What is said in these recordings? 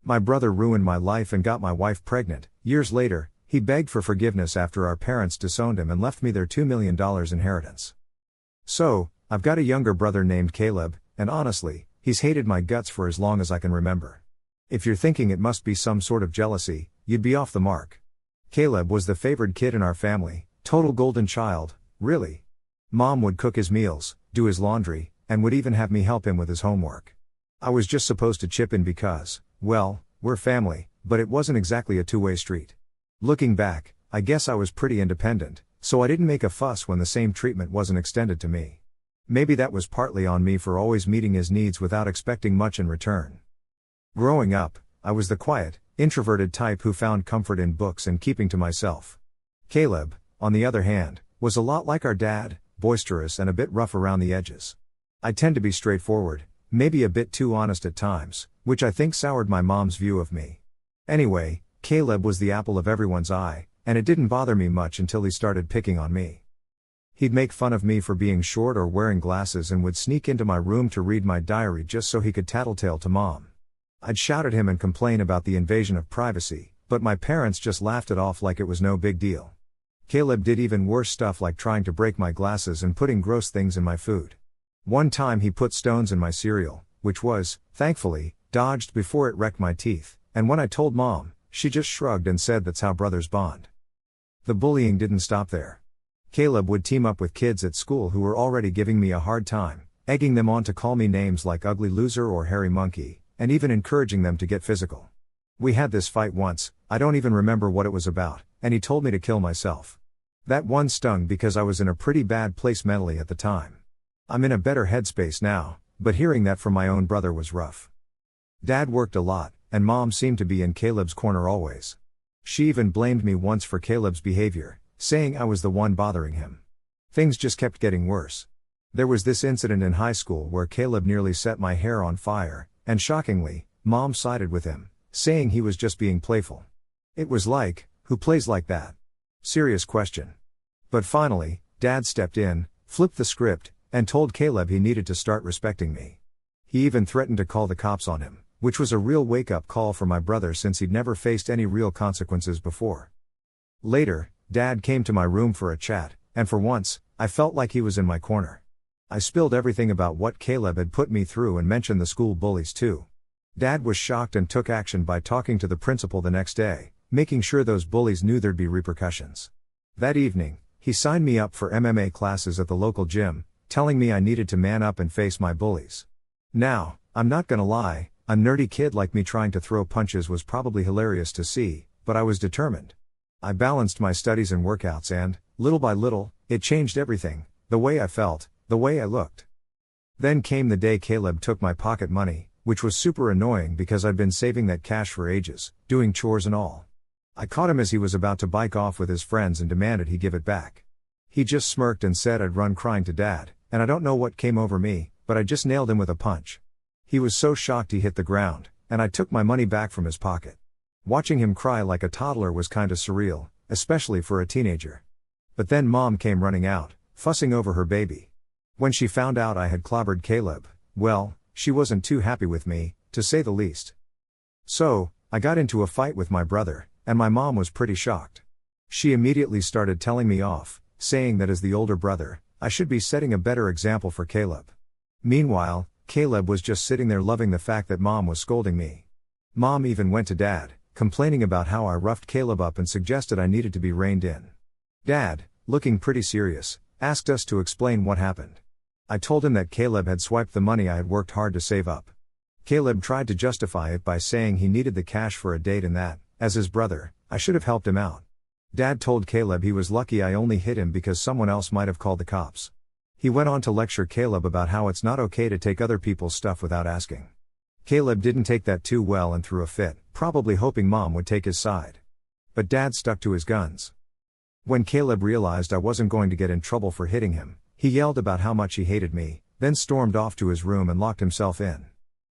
My brother ruined my life and got my wife pregnant. Years later, he begged for forgiveness after our parents disowned him and left me their $2 million inheritance. So, I've got a younger brother named Caleb, and honestly, he's hated my guts for as long as I can remember. If you're thinking it must be some sort of jealousy, you'd be off the mark. Caleb was the favored kid in our family, total golden child, really. Mom would cook his meals, do his laundry, and would even have me help him with his homework. I was just supposed to chip in because, well, we're family, but it wasn't exactly a two-way street. Looking back, I guess I was pretty independent, so I didn't make a fuss when the same treatment wasn't extended to me. Maybe that was partly on me for always meeting his needs without expecting much in return. Growing up, I was the quiet, introverted type who found comfort in books and keeping to myself. Caleb, on the other hand, was a lot like our dad, boisterous and a bit rough around the edges. I tend to be straightforward, maybe a bit too honest at times, which I think soured my mom's view of me. Anyway, Caleb was the apple of everyone's eye, and it didn't bother me much until he started picking on me. He'd make fun of me for being short or wearing glasses and would sneak into my room to read my diary just so he could tattletale to Mom. I'd shout at him and complain about the invasion of privacy, but my parents just laughed it off like it was no big deal. Caleb did even worse stuff like trying to break my glasses and putting gross things in my food. One time he put stones in my cereal, which was, thankfully, dodged before it wrecked my teeth, and when I told Mom, she just shrugged and said that's how brothers bond. The bullying didn't stop there. Caleb would team up with kids at school who were already giving me a hard time, egging them on to call me names like ugly loser or hairy monkey, and even encouraging them to get physical. We had this fight once, I don't even remember what it was about, and he told me to kill myself. That one stung because I was in a pretty bad place mentally at the time. I'm in a better headspace now, but hearing that from my own brother was rough. Dad worked a lot, and Mom seemed to be in Caleb's corner always. She even blamed me once for Caleb's behavior, saying I was the one bothering him. Things just kept getting worse. There was this incident in high school where Caleb nearly set my hair on fire, and shockingly, Mom sided with him, saying he was just being playful. It was like, who plays like that? Serious question. But finally, Dad stepped in, flipped the script, and told Caleb he needed to start respecting me. He even threatened to call the cops on him, which was a real wake-up call for my brother since he'd never faced any real consequences before. Later, Dad came to my room for a chat, and for once, I felt like he was in my corner. I spilled everything about what Caleb had put me through and mentioned the school bullies too. Dad was shocked and took action by talking to the principal the next day, making sure those bullies knew there'd be repercussions. That evening, he signed me up for MMA classes at the local gym, telling me I needed to man up and face my bullies. Now, I'm not gonna lie, a nerdy kid like me trying to throw punches was probably hilarious to see, but I was determined. I balanced my studies and workouts and, little by little, it changed everything, the way I felt, the way I looked. Then came the day Caleb took my pocket money, which was super annoying because I'd been saving that cash for ages, doing chores and all. I caught him as he was about to bike off with his friends and demanded he give it back. He just smirked and said I'd run crying to Dad, and I don't know what came over me, but I just nailed him with a punch. He was so shocked he hit the ground, and I took my money back from his pocket. Watching him cry like a toddler was kinda surreal, especially for a teenager. But then Mom came running out, fussing over her baby. When she found out I had clobbered Caleb, well, she wasn't too happy with me, to say the least. So, I got into a fight with my brother, and my mom was pretty shocked. She immediately started telling me off, saying that as the older brother, I should be setting a better example for Caleb. Meanwhile, Caleb was just sitting there loving the fact that Mom was scolding me. Mom even went to Dad, complaining about how I roughed Caleb up and suggested I needed to be reined in. Dad, looking pretty serious, asked us to explain what happened. I told him that Caleb had swiped the money I had worked hard to save up. Caleb tried to justify it by saying he needed the cash for a date and that, as his brother, I should have helped him out. Dad told Caleb he was lucky I only hit him because someone else might have called the cops. He went on to lecture Caleb about how it's not okay to take other people's stuff without asking. Caleb didn't take that too well and threw a fit, probably hoping Mom would take his side. But Dad stuck to his guns. When Caleb realized I wasn't going to get in trouble for hitting him, he yelled about how much he hated me, then stormed off to his room and locked himself in.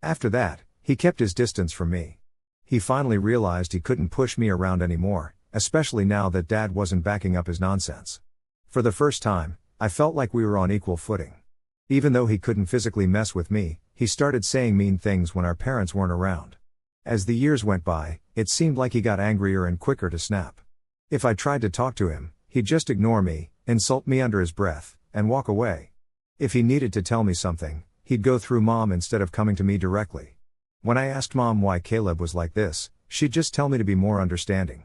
After that, he kept his distance from me. He finally realized he couldn't push me around anymore, especially now that Dad wasn't backing up his nonsense. For the first time, I felt like we were on equal footing. Even though he couldn't physically mess with me, he started saying mean things when our parents weren't around. As the years went by, it seemed like he got angrier and quicker to snap. If I tried to talk to him, he'd just ignore me, insult me under his breath, and walk away. If he needed to tell me something, he'd go through Mom instead of coming to me directly. When I asked Mom why Caleb was like this, she'd just tell me to be more understanding.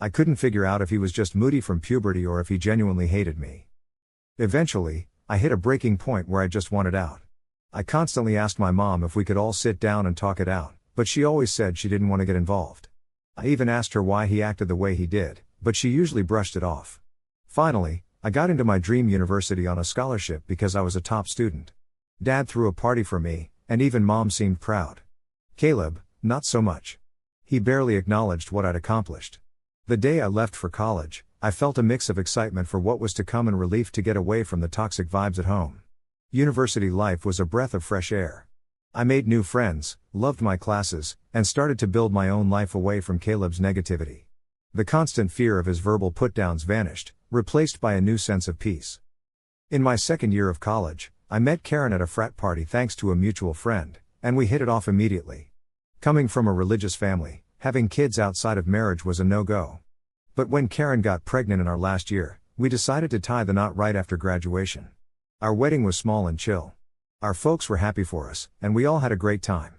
I couldn't figure out if he was just moody from puberty or if he genuinely hated me. Eventually, I hit a breaking point where I just wanted out. I constantly asked my mom if we could all sit down and talk it out, but she always said she didn't want to get involved. I even asked her why he acted the way he did, but she usually brushed it off. Finally, I got into my dream university on a scholarship because I was a top student. Dad threw a party for me, and even Mom seemed proud. Caleb, not so much. He barely acknowledged what I'd accomplished. The day I left for college, I felt a mix of excitement for what was to come and relief to get away from the toxic vibes at home. University life was a breath of fresh air. I made new friends, loved my classes, and started to build my own life away from Caleb's negativity. The constant fear of his verbal put-downs vanished, replaced by a new sense of peace. In my second year of college, I met Karen at a frat party thanks to a mutual friend, and we hit it off immediately. Coming from a religious family, having kids outside of marriage was a no-go. But when Karen got pregnant in our last year, we decided to tie the knot right after graduation. Our wedding was small and chill. Our folks were happy for us, and we all had a great time.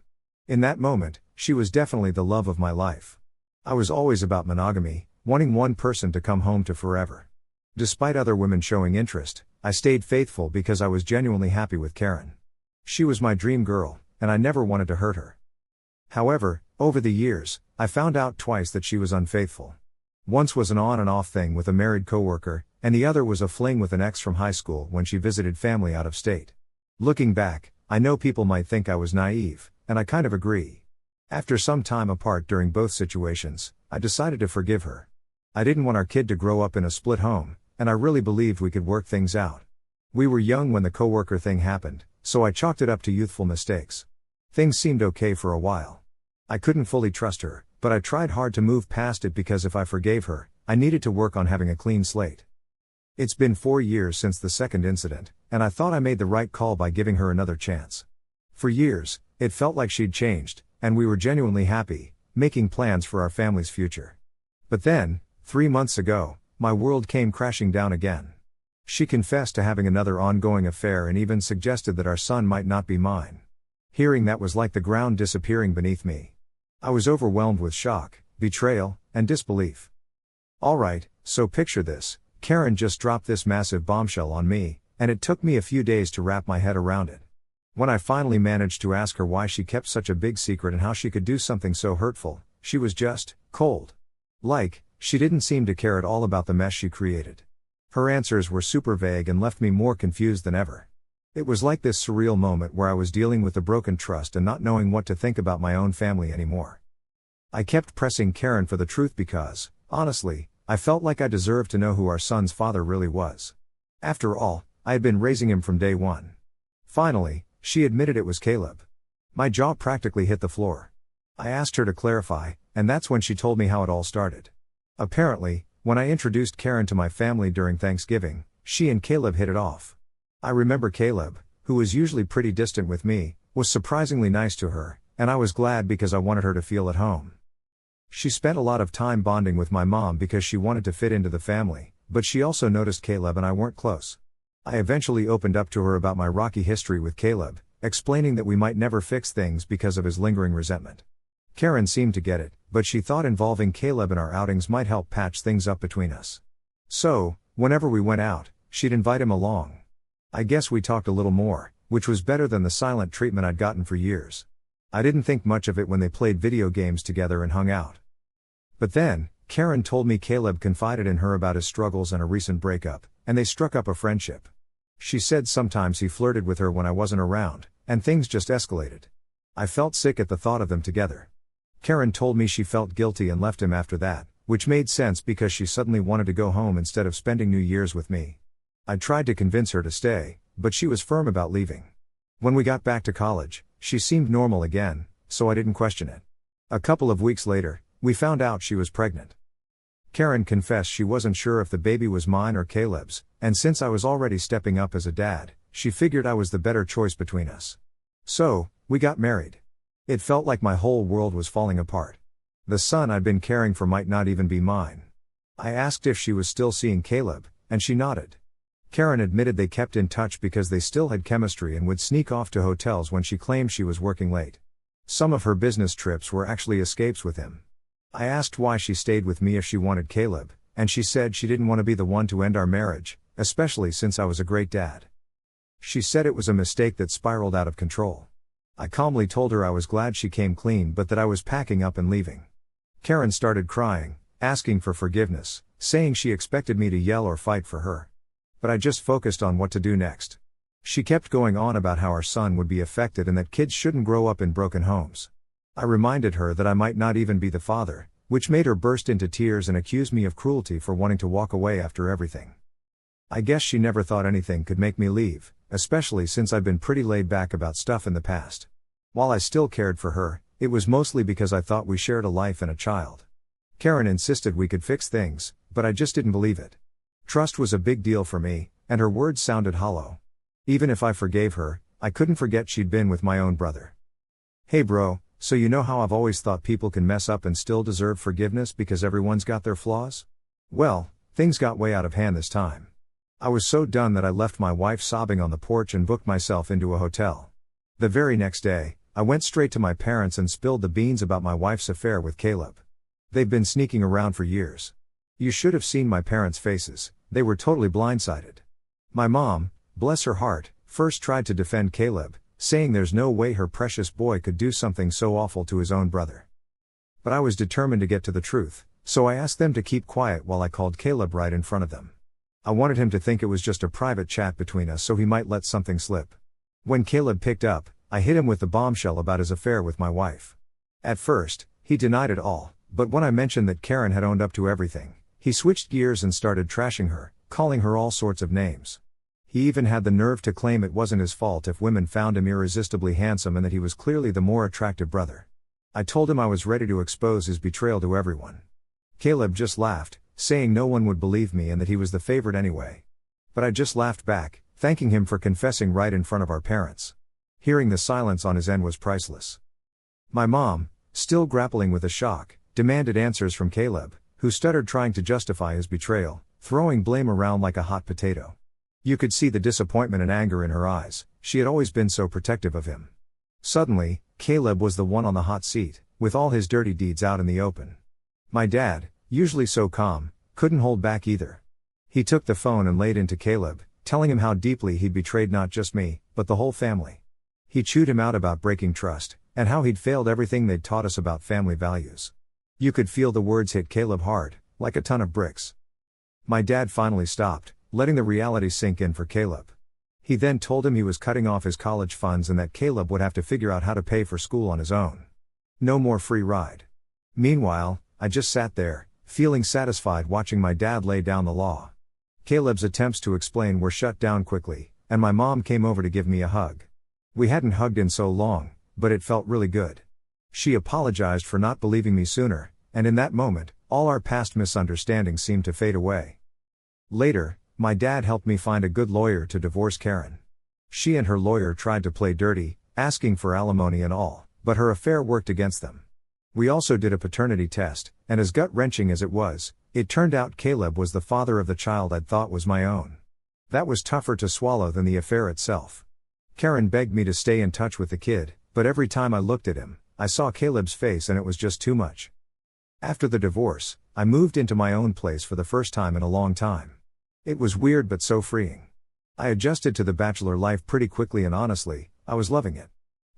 In that moment, she was definitely the love of my life. I was always about monogamy, wanting one person to come home to forever. Despite other women showing interest, I stayed faithful because I was genuinely happy with Karen. She was my dream girl, and I never wanted to hurt her. However, over the years, I found out twice that she was unfaithful. Once was an on and off thing with a married coworker, and the other was a fling with an ex from high school when she visited family out of state. Looking back, I know people might think I was naive, and I kind of agree. After some time apart during both situations, I decided to forgive her. I didn't want our kid to grow up in a split home, and I really believed we could work things out. We were young when the coworker thing happened, so I chalked it up to youthful mistakes. Things seemed okay for a while. I couldn't fully trust her, but I tried hard to move past it because if I forgave her, I needed to work on having a clean slate. It's been 4 years since the second incident, and I thought I made the right call by giving her another chance. For years, it felt like she'd changed, and we were genuinely happy, making plans for our family's future. But then, 3 months ago, my world came crashing down again. She confessed to having another ongoing affair and even suggested that our son might not be mine. Hearing that was like the ground disappearing beneath me. I was overwhelmed with shock, betrayal, and disbelief. Alright, so picture this, Karen just dropped this massive bombshell on me, and it took me a few days to wrap my head around it. When I finally managed to ask her why she kept such a big secret and how she could do something so hurtful, she was just cold. Like, she didn't seem to care at all about the mess she created. Her answers were super vague and left me more confused than ever. It was like this surreal moment where I was dealing with the broken trust and not knowing what to think about my own family anymore. I kept pressing Karen for the truth because, honestly, I felt like I deserved to know who our son's father really was. After all, I had been raising him from day one. Finally, she admitted it was Caleb. My jaw practically hit the floor. I asked her to clarify, and that's when she told me how it all started. Apparently, when I introduced Karen to my family during Thanksgiving, she and Caleb hit it off. I remember Caleb, who was usually pretty distant with me, was surprisingly nice to her, and I was glad because I wanted her to feel at home. She spent a lot of time bonding with my mom because she wanted to fit into the family, but she also noticed Caleb and I weren't close. I eventually opened up to her about my rocky history with Caleb, explaining that we might never fix things because of his lingering resentment. Karen seemed to get it, but she thought involving Caleb in our outings might help patch things up between us. So, whenever we went out, she'd invite him along. I guess we talked a little more, which was better than the silent treatment I'd gotten for years. I didn't think much of it when they played video games together and hung out. But then, Karen told me Caleb confided in her about his struggles and a recent breakup, and they struck up a friendship. She said sometimes he flirted with her when I wasn't around, and things just escalated. I felt sick at the thought of them together. Karen told me she felt guilty and left him after that, which made sense because she suddenly wanted to go home instead of spending New Year's with me. I tried to convince her to stay, but she was firm about leaving. When we got back to college, she seemed normal again, so I didn't question it. A couple of weeks later, we found out she was pregnant. Karen confessed she wasn't sure if the baby was mine or Caleb's, and since I was already stepping up as a dad, she figured I was the better choice between us. So, we got married. It felt like my whole world was falling apart. The son I'd been caring for might not even be mine. I asked if she was still seeing Caleb, and she nodded. Karen admitted they kept in touch because they still had chemistry and would sneak off to hotels when she claimed she was working late. Some of her business trips were actually escapes with him. I asked why she stayed with me if she wanted Caleb, and she said she didn't want to be the one to end our marriage, especially since I was a great dad. She said it was a mistake that spiraled out of control. I calmly told her I was glad she came clean but that I was packing up and leaving. Karen started crying, asking for forgiveness, saying she expected me to yell or fight for her. But I just focused on what to do next. She kept going on about how our son would be affected and that kids shouldn't grow up in broken homes. I reminded her that I might not even be the father, which made her burst into tears and accuse me of cruelty for wanting to walk away after everything. I guess she never thought anything could make me leave, especially since I'd been pretty laid back about stuff in the past. While I still cared for her, it was mostly because I thought we shared a life and a child. Karen insisted we could fix things, but I just didn't believe it. Trust was a big deal for me, and her words sounded hollow. Even if I forgave her, I couldn't forget she'd been with my own brother. Hey bro, so you know how I've always thought people can mess up and still deserve forgiveness because everyone's got their flaws? Well, things got way out of hand this time. I was so done that I left my wife sobbing on the porch and booked myself into a hotel. The very next day, I went straight to my parents and spilled the beans about my wife's affair with Caleb. They've been sneaking around for years. You should have seen my parents' faces, they were totally blindsided. My mom, bless her heart, first tried to defend Caleb, saying there's no way her precious boy could do something so awful to his own brother. But I was determined to get to the truth, so I asked them to keep quiet while I called Caleb right in front of them. I wanted him to think it was just a private chat between us so he might let something slip. When Caleb picked up, I hit him with the bombshell about his affair with my wife. At first, he denied it all, but when I mentioned that Karen had owned up to everything, he switched gears and started trashing her, calling her all sorts of names. He even had the nerve to claim it wasn't his fault if women found him irresistibly handsome and that he was clearly the more attractive brother. I told him I was ready to expose his betrayal to everyone. Caleb just laughed, saying no one would believe me and that he was the favorite anyway. But I just laughed back, thanking him for confessing right in front of our parents. Hearing the silence on his end was priceless. My mom, still grappling with the shock, demanded answers from Caleb, who stuttered trying to justify his betrayal, throwing blame around like a hot potato. You could see the disappointment and anger in her eyes, she had always been so protective of him. Suddenly, Caleb was the one on the hot seat, with all his dirty deeds out in the open. My dad, usually so calm, couldn't hold back either. He took the phone and laid into Caleb, telling him how deeply he'd betrayed not just me, but the whole family. He chewed him out about breaking trust, and how he'd failed everything they'd taught us about family values. You could feel the words hit Caleb hard, like a ton of bricks. My dad finally stopped, letting the reality sink in for Caleb. He then told him he was cutting off his college funds and that Caleb would have to figure out how to pay for school on his own. No more free ride. Meanwhile, I just sat there, feeling satisfied watching my dad lay down the law. Caleb's attempts to explain were shut down quickly, and my mom came over to give me a hug. We hadn't hugged in so long, but it felt really good. She apologized for not believing me sooner, and in that moment, all our past misunderstandings seemed to fade away. Later, my dad helped me find a good lawyer to divorce Karen. She and her lawyer tried to play dirty, asking for alimony and all, but her affair worked against them. We also did a paternity test, and as gut-wrenching as it was, it turned out Caleb was the father of the child I'd thought was my own. That was tougher to swallow than the affair itself. Karen begged me to stay in touch with the kid, but every time I looked at him, I saw Caleb's face and it was just too much. After the divorce, I moved into my own place for the first time in a long time. It was weird but so freeing. I adjusted to the bachelor life pretty quickly and honestly, I was loving it.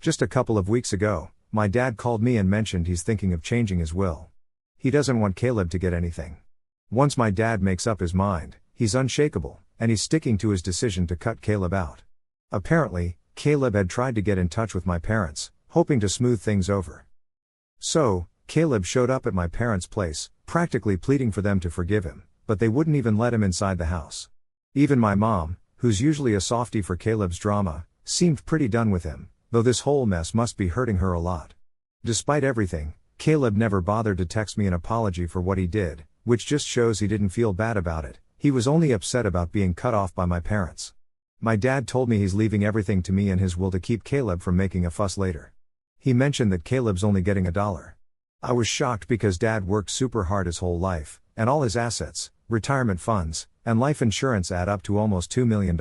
Just a couple of weeks ago, my dad called me and mentioned he's thinking of changing his will. He doesn't want Caleb to get anything. Once my dad makes up his mind, he's unshakable, and he's sticking to his decision to cut Caleb out. Apparently, Caleb had tried to get in touch with my parents, hoping to smooth things over. So, Caleb showed up at my parents' place, practically pleading for them to forgive him, but they wouldn't even let him inside the house. Even my mom, who's usually a softie for Caleb's drama, seemed pretty done with him, though this whole mess must be hurting her a lot. Despite everything, Caleb never bothered to text me an apology for what he did, which just shows he didn't feel bad about it. He was only upset about being cut off by my parents. My dad told me he's leaving everything to me and his will to keep Caleb from making a fuss later. He mentioned that Caleb's only getting $1. I was shocked because Dad worked super hard his whole life, and all his assets, retirement funds, and life insurance add up to almost $2 million.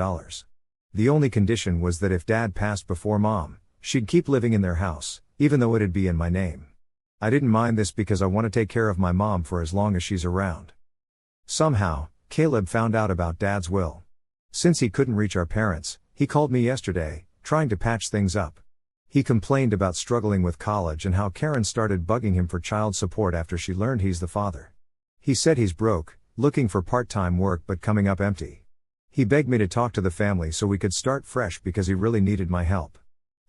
The only condition was that if Dad passed before Mom, she'd keep living in their house, even though it'd be in my name. I didn't mind this because I want to take care of my mom for as long as she's around. Somehow, Caleb found out about Dad's will. Since he couldn't reach our parents, he called me yesterday, trying to patch things up. He complained about struggling with college and how Karen started bugging him for child support after she learned he's the father. He said he's broke, looking for part-time work but coming up empty. He begged me to talk to the family so we could start fresh because he really needed my help.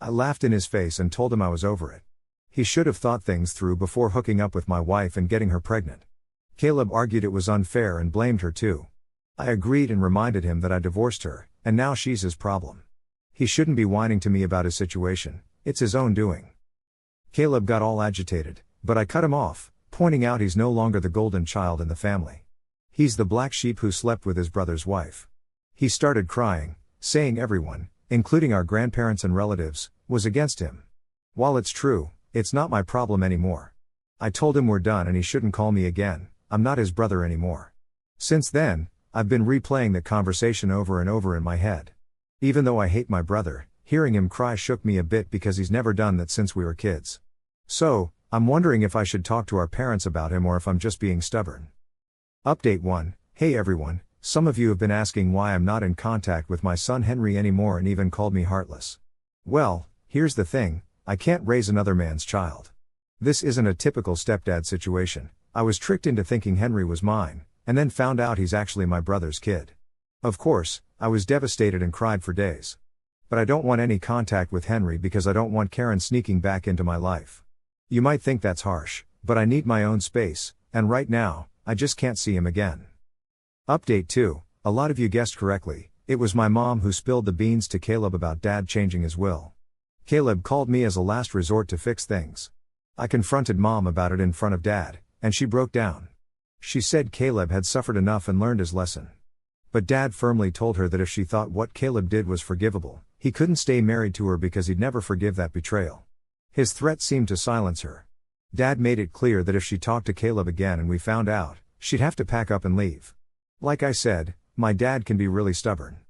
I laughed in his face and told him I was over it. He should have thought things through before hooking up with my wife and getting her pregnant. Caleb argued it was unfair and blamed her too. I agreed and reminded him that I divorced her, and now she's his problem. He shouldn't be whining to me about his situation, it's his own doing. Caleb got all agitated, but I cut him off, pointing out he's no longer the golden child in the family. He's the black sheep who slept with his brother's wife. He started crying, saying everyone, including our grandparents and relatives, was against him. While it's true, it's not my problem anymore. I told him we're done and he shouldn't call me again, I'm not his brother anymore. Since then, I've been replaying the conversation over and over in my head. Even though I hate my brother, hearing him cry shook me a bit because he's never done that since we were kids. So, I'm wondering if I should talk to our parents about him or if I'm just being stubborn. Update 1. Hey everyone, some of you have been asking why I'm not in contact with my son Henry anymore and even called me heartless. Well, here's the thing, I can't raise another man's child. This isn't a typical stepdad situation. I was tricked into thinking Henry was mine, and then found out he's actually my brother's kid. Of course, I was devastated and cried for days. But I don't want any contact with Henry because I don't want Karen sneaking back into my life. You might think that's harsh, but I need my own space, and right now, I just can't see him again. Update 2. A lot of you guessed correctly, it was my mom who spilled the beans to Caleb about Dad changing his will. Caleb called me as a last resort to fix things. I confronted Mom about it in front of Dad, and she broke down. She said Caleb had suffered enough and learned his lesson. But Dad firmly told her that if she thought what Caleb did was forgivable, he couldn't stay married to her because he'd never forgive that betrayal. His threat seemed to silence her. Dad made it clear that if she talked to Caleb again and we found out, she'd have to pack up and leave. Like I said, my dad can be really stubborn.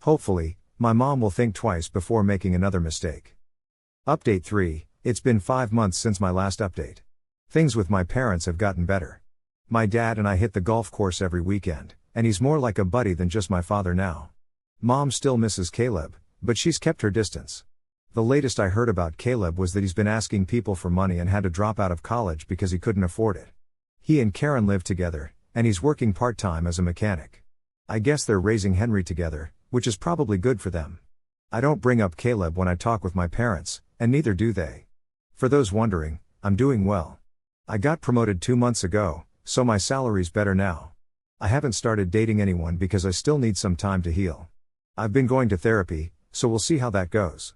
Hopefully, my mom will think twice before making another mistake. Update 3. It's been 5 months since my last update. Things with my parents have gotten better. My dad and I hit the golf course every weekend, and he's more like a buddy than just my father now. Mom still misses Caleb, but she's kept her distance. The latest I heard about Caleb was that he's been asking people for money and had to drop out of college because he couldn't afford it. He and Karen live together, and he's working part-time as a mechanic. I guess they're raising Henry together, which is probably good for them. I don't bring up Caleb when I talk with my parents, and neither do they. For those wondering, I'm doing well. I got promoted 2 months ago, so my salary's better now. I haven't started dating anyone because I still need some time to heal. I've been going to therapy, so we'll see how that goes.